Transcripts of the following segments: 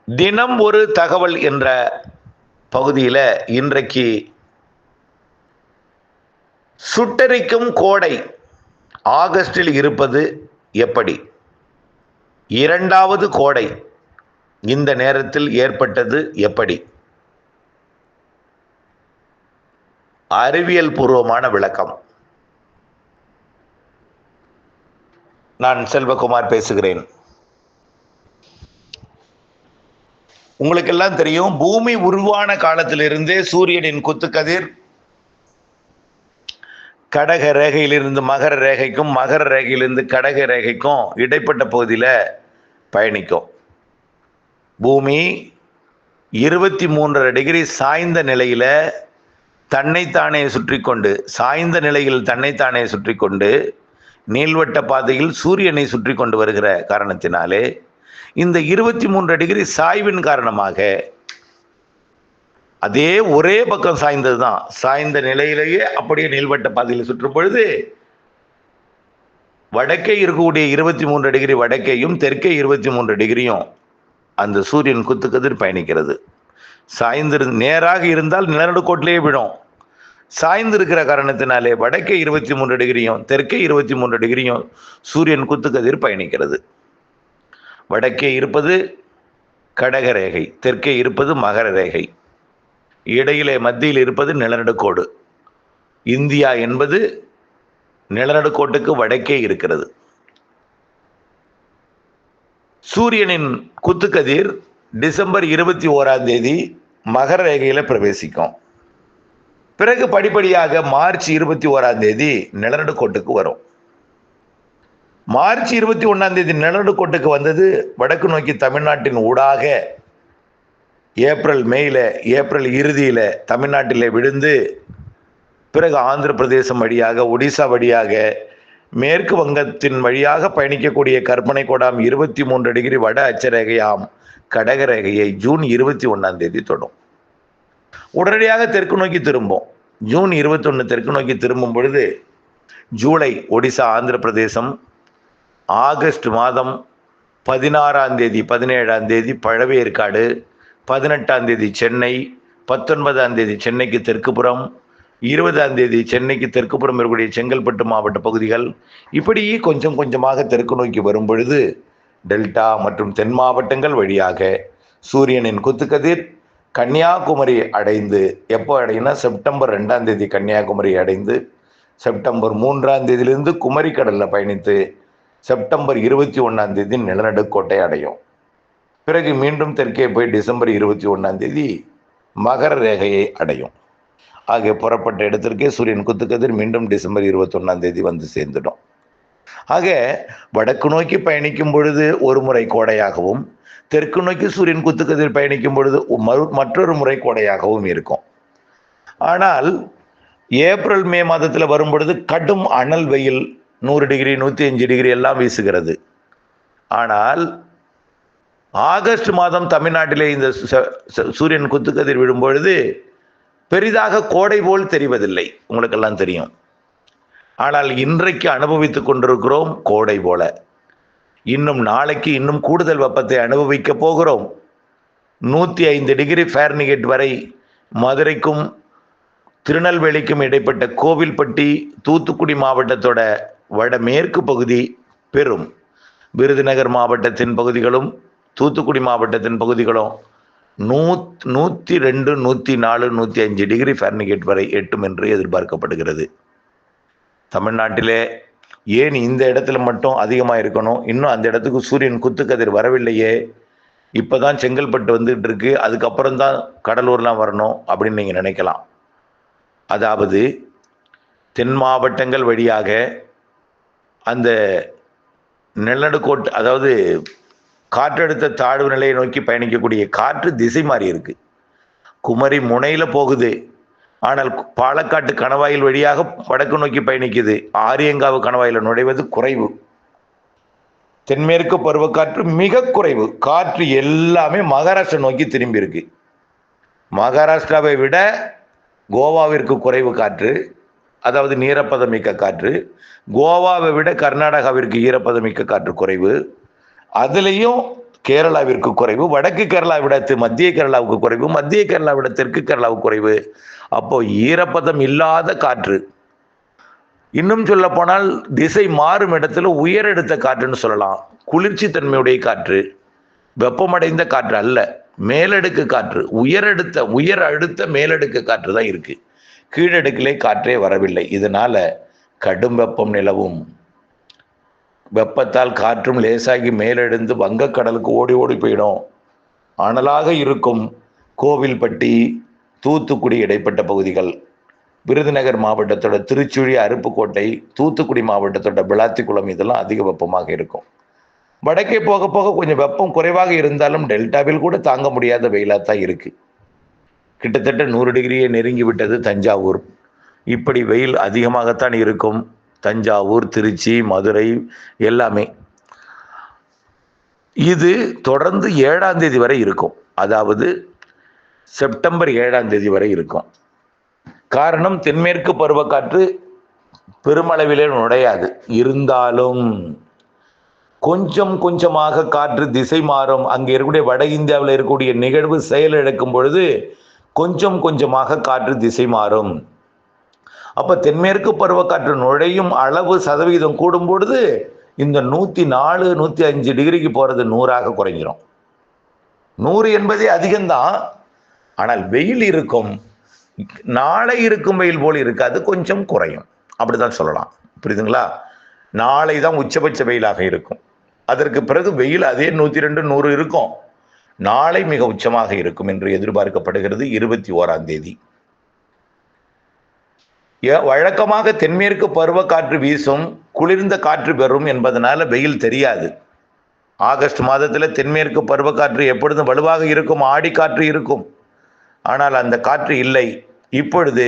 தினம் ஒரு தகவல் என்ற பகுதியில் இன்றைக்கு சுட்டெரிக்கும் கோடை ஆகஸ்டில் இருப்பது எப்படி, இரண்டாவது கோடை இந்த நேரத்தில் ஏற்பட்டது எப்படி, அறிவியல் பூர்வமான விளக்கம். நான் செல்வகுமார் பேசுகிறேன். உங்களுக்கெல்லாம் தெரியும், பூமி உருவான காலத்திலிருந்தே சூரியனின் குத்துக்கதிர் கடக ரேகையிலிருந்து மகர ரேகைக்கும், மகர ரேகையிலிருந்து கடக ரேகைக்கும் இடைப்பட்ட பகுதியில் பயணிக்கும். பூமி 23.5 டிகிரி சாய்ந்த நிலையில் தன்னைத்தானே சுற்றி கொண்டு, சாய்ந்த நிலையில் தன்னைத்தானே சுற்றி கொண்டு நீள்வட்ட பாதையில் சூரியனை சுற்றி கொண்டு வருகிற காரணத்தினாலே இந்த 23 டிகிரி சாய்வின் காரணமாக அதே ஒரே பக்கம் சாய்ந்தது தான், சாய்ந்த நிலையிலேயே அப்படியே நீள்வட்ட பாதையில் சுற்றும் பொழுது வடக்கே இருக்கக்கூடிய 23 டிகிரி வடக்கையும் தெற்கே 23 டிகிரியும் அந்த சூரியன் குத்துக்கதிர் பயணிக்கிறது. நேராக இருந்தால் நிலநடுக்கோட்டிலேயே விடும். சாய்ந்து இருக்கிற காரணத்தினாலே வடக்கே 23 டிகிரியும் தெற்கே 23 டிகிரியும் சூரியன் குத்துக்கதிர் பயணிக்கிறது. வடக்கே இருப்பது கடக ரேகை, தெற்கே இருப்பது மகர ரேகை, இடையிலே மத்தியில் இருப்பது நிலநடுக்கோடு. இந்தியா என்பது நிலநடுக்கோட்டுக்கு வடக்கே இருக்கிறது. சூரியனின் குத்துக்கதிர் டிசம்பர் 21 மகர ரேகையில் பிரவேசிக்கும். பிறகு படிப்படியாக மார்ச் 21 நிலநடுக்கோட்டுக்கு வரும். மார்ச் 21 நிலநடுக்கோட்டுக்கு வந்தது வடக்கு நோக்கி தமிழ்நாட்டின் ஊடாக ஏப்ரல் இறுதியில் தமிழ்நாட்டிலே விழுந்து, பிறகு ஆந்திர பிரதேசம் வழியாக, ஒடிசா வழியாக, மேற்கு வங்கத்தின் வழியாக பயணிக்கக்கூடிய கற்பனை கோடாம் 23 டிகிரி வட அச்சரேகையாம் கடகரேகையை ஜூன் 21 தொடும். உடனடியாக தெற்கு நோக்கி திரும்பும். ஜூன் 21 தெற்கு நோக்கி திரும்பும் பொழுது ஜூலை ஒடிசா ஆந்திர பிரதேசம், ஆகஸ்ட் மாதம் 16 17 பழவேற்காடு, 18 சென்னை, 19 சென்னைக்கு தெற்குப்புறம், 20 சென்னைக்கு தெற்குப்புறம் இருக்கக்கூடிய செங்கல்பட்டு மாவட்ட பகுதிகள், இப்படி கொஞ்சம் கொஞ்சமாக தெற்கு நோக்கி வரும் பொழுது டெல்டா மற்றும் தென் மாவட்டங்கள் வழியாக சூரியனின் குத்துக்கதிர் கன்னியாகுமரி அடைந்து, எப்போ அடையினா செப்டம்பர் 2 கன்னியாகுமரி அடைந்து, செப்டம்பர் 3 குமரி கடலில் பயணித்து செப்டம்பர் 21 நிலநடுக்கோட்டை அடையும். பிறகு மீண்டும் தெற்கே போய் டிசம்பர் 21 மகர ரேகையை அடையும். ஆகிய புறப்பட்ட இடத்திற்கே சூரியன் குத்துக்கதிர் மீண்டும் டிசம்பர் 21 வந்து சேர்ந்துடும். ஆக வடக்கு நோக்கி பயணிக்கும் பொழுது ஒரு முறை கோடையாகவும், தெற்கு நோக்கி சூரியன் குத்துக்கதிர் பயணிக்கும் பொழுது மற்றொரு முறை கோடையாகவும் இருக்கும். ஆனால் ஏப்ரல் மே மாதத்தில் வரும் பொழுது கடும் அனல் வெயில் 100 டிகிரி 105 டிகிரி எல்லாம் வீசுகிறது. ஆனால் ஆகஸ்ட் மாதம் தமிழ்நாட்டிலே இந்த சூரியன் குத்துக்கதிர் விடும் பொழுது பெரிதாக கோடை போல் தெரிவதில்லை, உங்களுக்கெல்லாம் தெரியும். ஆனால் இன்றைக்கு அனுபவித்துக் கொண்டிருக்கிறோம் கோடை போல. இன்னும் நாளைக்கு இன்னும் கூடுதல் வெப்பத்தை அனுபவிக்க போகிறோம். 105 டிகிரி ஃபாரன்ஹீட் வரை மதுரைக்கும் திருநெல்வேலிக்கும் இடைப்பட்ட கோவில்பட்டி தூத்துக்குடி மாவட்டத்தோட வடமேற்கு பகுதி பெறும். விருதுநகர் மாவட்டத்தின் பகுதிகளும் தூத்துக்குடி மாவட்டத்தின் பகுதிகளும் 102 104 105 டிகிரி ஃபாரன்ஹீட் வரை எட்டும் என்று எதிர்பார்க்கப்படுகிறது. தமிழ்நாட்டிலே ஏன் இந்த இடத்துல மட்டும் அதிகமாக இருக்கணும்? இன்னும் அந்த இடத்துக்கு சூரியன் குத்துக்கதிர் வரவில்லையே, இப்போதான் செங்கல்பட்டு வந்துகிட்டு இருக்கு, அதுக்கப்புறம் தான் கடலூர்லாம் வரணும் அப்படின்னு நீங்கள் நினைக்கலாம். அதாவது தென் மாவட்டங்கள் வழியாக அந்த நிலநடுக்கோட்டு, அதாவது காற்றழுத்த தாழ்வு நிலையை நோக்கி பயணிக்கக்கூடிய காற்று திசை மாறி இருக்கு. குமரி முனையில் போகுது, ஆனால் பாலக்காட்டு கணவாயில் வழியாக வடக்கு நோக்கி பயணிக்குது. ஆரியங்காவு கணவாயில் நுழைவது குறைவு. தென்மேற்கு பருவக்காற்று மிக குறைவு. காற்று எல்லாமே மகாராஷ்டிரா நோக்கி திரும்பி இருக்கு. மகாராஷ்டிராவை விட கோவாவிற்கு குறைவு காற்று, அதாவது ஈரப்பதமிக்க காற்று. கோவாவை விட கர்நாடகாவிற்கு ஈரப்பதமிக்க காற்று குறைவு. அதுலேயும் கேரளாவிற்கு குறைவு, வடக்கு கேரளா விட மத்திய கேரளாவுக்கு குறைவு, மத்திய கேரளா விட தெற்கு கேரளாவுக்கு குறைவு. அப்போ ஈரப்பதம் இல்லாத காற்று, இன்னும் சொல்ல போனால் திசை மாறும் இடத்துல உயரடுத்த காற்றுன்னு சொல்லலாம். குளிர்ச்சி தன்மையுடைய காற்று, வெப்பமடைந்த காற்று அல்ல, மேலடுக்கு காற்று, உயர் அழுத்த மேலடுக்கு காற்று தான் இருக்கு. கீழடுக்கிலே காற்றே வரவில்லை. இதனால கடும் வெப்பம் நிலவும். வெப்பத்தால் காற்றும் லேசாகி மேலெழுந்து வங்கக்கடலுக்கு ஓடி ஓடி போயிடும். அனலாக இருக்கும் கோவில்பட்டி, தூத்துக்குடி இடைப்பட்ட பகுதிகள், விருதுநகர் மாவட்டத்தோட திருச்சுழி, அருப்புக்கோட்டை, தூத்துக்குடி மாவட்டத்தோட விளாத்திக்குளம், இதெல்லாம் அதிக வெப்பமாக இருக்கும். வடக்கே போக போக கொஞ்சம் வெப்பம் குறைவாக இருந்தாலும் டெல்டாவில் கூட தாங்க முடியாத வெயிலாக தான் இருக்கு. கிட்டத்தட்ட 100 டிகிரியை நெருங்கி விட்டது தஞ்சாவூர். இப்படி வெயில் அதிகமாகத்தான் இருக்கும். தஞ்சாவூர், திருச்சி, மதுரை எல்லாமே. இது தொடர்ந்து 7ஆம் தேதி வரை இருக்கும். அதாவது செப்டம்பர் 7ஆம் தேதி வரை இருக்கும். காரணம், தென்மேற்கு பருவக்காற்று பெருமளவிலே நுழையாது. இருந்தாலும் கொஞ்சம் கொஞ்சமாக காற்று திசை மாறும். அங்கே இருக்கக்கூடிய வட இந்தியாவில் இருக்கக்கூடிய நிகழ்வு செயலிழக்கும் பொழுது கொஞ்சம் கொஞ்சமாக காற்று திசை மாறும். அப்ப தென்மேற்கு பருவக்காற்று நுழையும் அளவு சதவீதம் கூடும் பொழுது இந்த 104, 105 டிகிரிக்கு போறது 100ஆக குறைஞ்சிரும். 100 என்பதே அதிகம்தான். ஆனால் வெயில் இருக்கும். நாளை இருக்கும் வெயில் போல் இருக்காது, கொஞ்சம் குறையும். அப்படிதான் சொல்லலாம். புரியுதுங்களா? நாளை தான் உச்சபட்ச வெயிலாக இருக்கும். அதற்கு பிறகு வெயில் அதே 102, 100 இருக்கும். நாளை மிக உச்சமாக இருக்கும் என்று எதிர்பார்க்கப்படுகிறது. 21ஆம் தேதி. வழக்கமாக தென்மேற்கு பருவக்காற்று வீசும், குளிர்ந்த காற்று பெறும் என்பதனால வெயில் தெரியாது. ஆகஸ்ட் மாதத்தில் தென்மேற்கு பருவக்காற்று எப்பொழுதும் வலுவாக இருக்கும், ஆடிக்காற்று இருக்கும். ஆனால் அந்த காற்று இல்லை. இப்பொழுது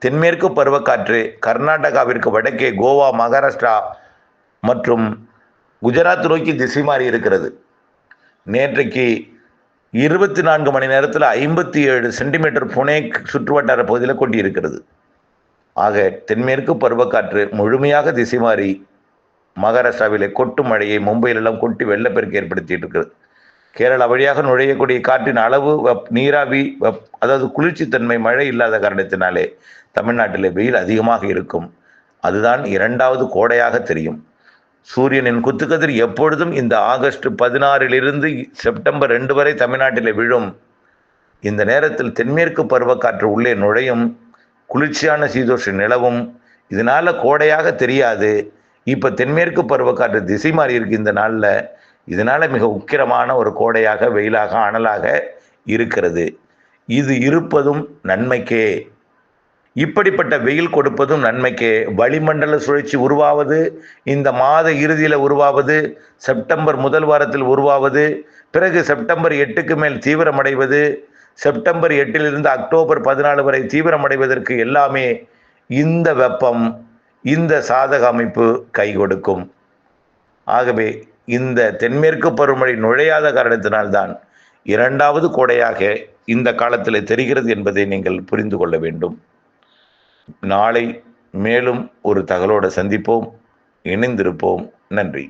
தென்மேற்கு பருவக்காற்று கர்நாடகாவிற்கு வடக்கே கோவா, மகாராஷ்டிரா மற்றும் குஜராத் நோக்கி திசை மாறி இருக்கிறது. நேற்றைக்கு 24 மணி நேரத்தில் 57 சென்டிமீட்டர் புனே சுற்றுவட்டார பகுதியில் கொட்டி இருக்கிறது. ஆக தென்மேற்கு பருவக்காற்று முழுமையாக திசை மாறி மகாராஷ்டிராவிலே கொட்டும் மழையை மும்பையிலெல்லாம் கொட்டி வெள்ளப்பெருக்கு ஏற்படுத்திட்டு இருக்கிறது. கேரளா வழியாக நுழையக்கூடிய காற்றின் அளவு, நீராவி, அதாவது குளிர்ச்சித்தன்மை, மழை இல்லாத காரணத்தினாலே தமிழ்நாட்டிலே வெயில் அதிகமாக இருக்கும். அதுதான் 2வது கோடையாக தெரியும். சூரியனின் குத்துக்கதிர் எப்பொழுதும் இந்த ஆகஸ்ட் 16 செப்டம்பர் 2 வரை தமிழ்நாட்டிலே விழும். இந்த நேரத்தில் தென்மேற்கு பருவக்காற்று உள்ளே நுழையும், குளிர்ச்சியான சீதோஷ நிலவும். இதனால கோடையாக தெரியாது. இப்ப தென்மேற்கு பருவக்காற்று திசை மாறி இருக்கு இந்த நாளில். இதனால மிக உக்கிரமான ஒரு கோடையாக, வெயிலாக, அனலாக இருக்கிறது. இது இருப்பதும் நன்மைக்கே. இப்படிப்பட்ட வெயில் கொடுப்பதும் நன்மைக்கே. வளிமண்டல சுழற்சி உருவாவது இந்த மாத இறுதியில் உருவாவது, செப்டம்பர் முதல் வாரத்தில் உருவாவது, பிறகு செப்டம்பர் 8க்கு மேல் தீவிரமடைவது, செப்டம்பர் 8 அக்டோபர் 14 வரை தீவிரமடைவதற்கு எல்லாமே இந்த வெப்பம், இந்த சாதக அமைப்பு கை கொடுக்கும். ஆகவே இந்த தென்மேற்கு பருவமழை நுழையாத காரணத்தினால்தான் 2வது கோடையாக இந்த காலத்தில் தெரிகிறது என்பதை நீங்கள் புரிந்து கொள்ள வேண்டும். நாளை மேலும் ஒரு தகவலோடு சந்திப்போம். இணைந்திருப்போம். நன்றி.